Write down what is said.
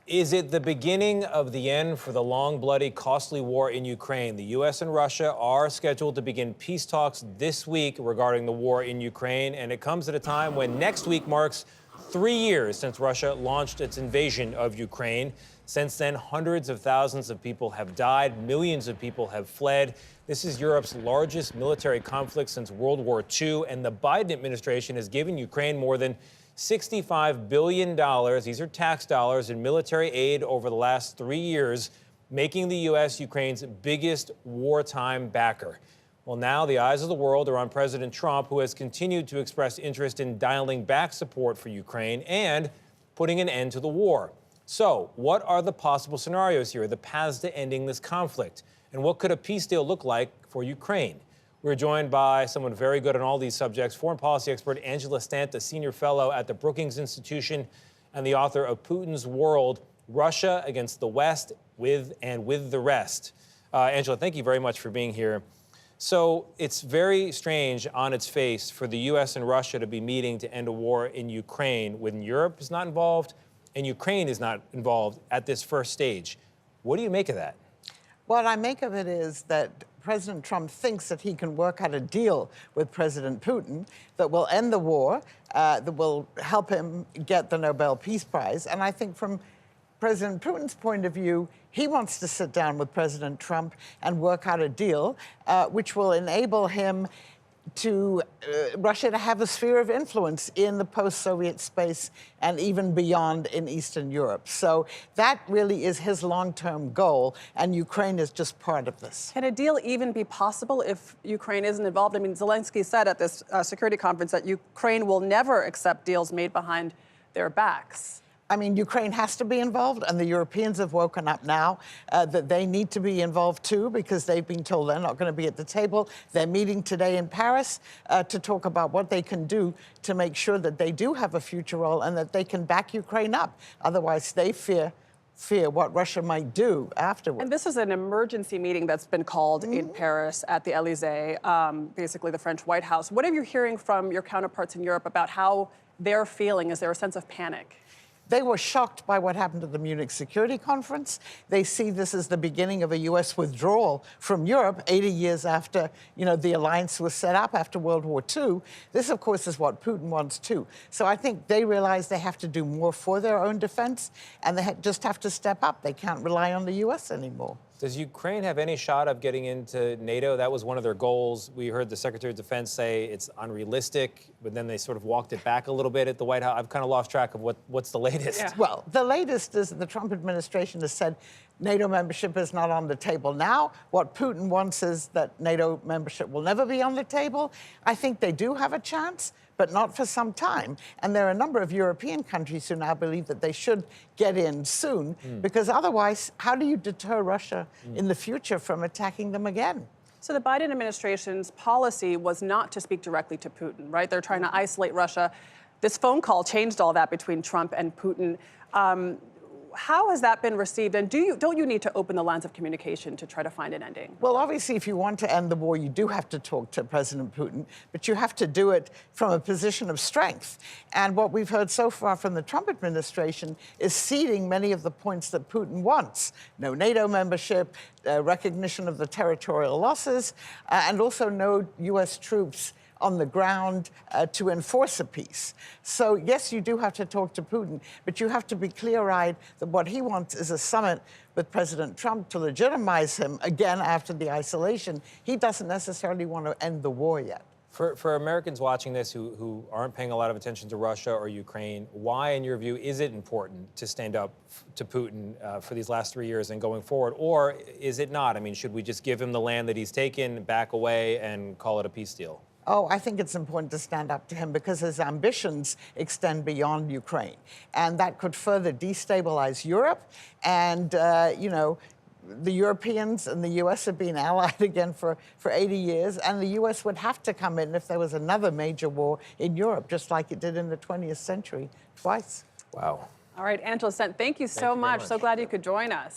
Is it the beginning of the end for the long, bloody, costly war in Ukraine? The U.S. and Russia are scheduled to begin peace talks this week regarding the war in Ukraine, and it comes at a time when next week marks 3 years since Russia launched its invasion of Ukraine. Since then, hundreds of thousands of people have died, millions of people have fled. This is Europe's largest military conflict since World War II, and the Biden administration has given Ukraine more than $65 billion. These are tax dollars in military aid over the last 3 years, making the U.S. Ukraine's biggest wartime backer. Well, now the eyes of the world are on President Trump, who has continued to express interest in dialing back support for Ukraine and putting an end to the war. So, what are the possible scenarios here, the paths to ending this conflict? And what could a peace deal look like for Ukraine? We're joined by someone very good on all these subjects, foreign policy expert Angela Stent, a senior fellow at the Brookings Institution and the author of Putin's World, Russia Against the West, With the Rest. Angela, thank you very much for being here. So it's very strange on its face for the U.S. and Russia to be meeting to end a war in Ukraine when Europe is not involved and Ukraine is not involved at this first stage. What do you make of that? What I make of it is that President Trump thinks that he can work out a deal with President Putin that will end the war, that will help him get the Nobel Peace Prize. And I think from President Putin's point of view, he wants to sit down with President Trump and work out a deal which will enable him to Russia to have a sphere of influence in the post-Soviet space and even beyond in Eastern Europe. So that really is his long-term goal, and Ukraine is just part of this. Can a deal even be possible if Ukraine isn't involved? I mean, Zelensky said at this security conference that Ukraine will never accept deals made behind their backs. I mean, Ukraine has to be involved, and the Europeans have woken up now that they need to be involved too, because they've been told they're not going to be at the table. They're meeting today in Paris to talk about what they can do to make sure that they do have a future role and that they can back Ukraine up. Otherwise, they fear what Russia might do afterwards. And this is an emergency meeting that's been called in Paris at the Elysee, basically the French White House. What are you hearing from your counterparts in Europe about how they're feeling? Is there a sense of panic? They were shocked by what happened at the Munich Security Conference. They see this as the beginning of a U.S. withdrawal from Europe 80 years after, the alliance was set up after World War II. This, of course, is what Putin wants too. So I think they realize they have to do more for their own defense, and they just have to step up. They can't rely on the U.S. anymore. Does Ukraine have any shot of getting into NATO? That was one of their goals. We heard the Secretary of Defense say it's unrealistic, but then they sort of walked it back a little bit at the White House. I've kind of lost track of what's the latest. Yeah. Well, the latest is that the Trump administration has said NATO membership is not on the table now. What Putin wants is that NATO membership will never be on the table. I think they do have a chance, but not for some time. And there are a number of European countries who now believe that they should get in soon, because otherwise, how do you deter Russia in the future from attacking them again? So the Biden administration's policy was not to speak directly to Putin, right? They're trying to isolate Russia. This phone call changed all that between Trump and Putin. How has that been received? And don't you need to open the lines of communication to try to find an ending? Well, obviously, if you want to end the war, you do have to talk to President Putin, but you have to do it from a position of strength. And what we've heard so far from the Trump administration is ceding many of the points that Putin wants. No NATO membership, recognition of the territorial losses, and also no U.S. troops on the ground to enforce a peace. So, yes, you do have to talk to Putin, but you have to be clear-eyed that what he wants is a summit with President Trump to legitimize him again after the isolation. He doesn't necessarily want to end the war yet. For Americans watching this who aren't paying a lot of attention to Russia or Ukraine, why, in your view, is it important to stand up to Putin for these last 3 years and going forward? Or is it not? I mean, should we just give him the land that he's taken, back away, and call it a peace deal? Oh, I think it's important to stand up to him because his ambitions extend beyond Ukraine. And that could further destabilize Europe. And, the Europeans and the U.S. have been allied again for 80 years. And the U.S. would have to come in if there was another major war in Europe, just like it did in the 20th century twice. Wow. All right, Angela Stent, thank you so much. So glad you could join us.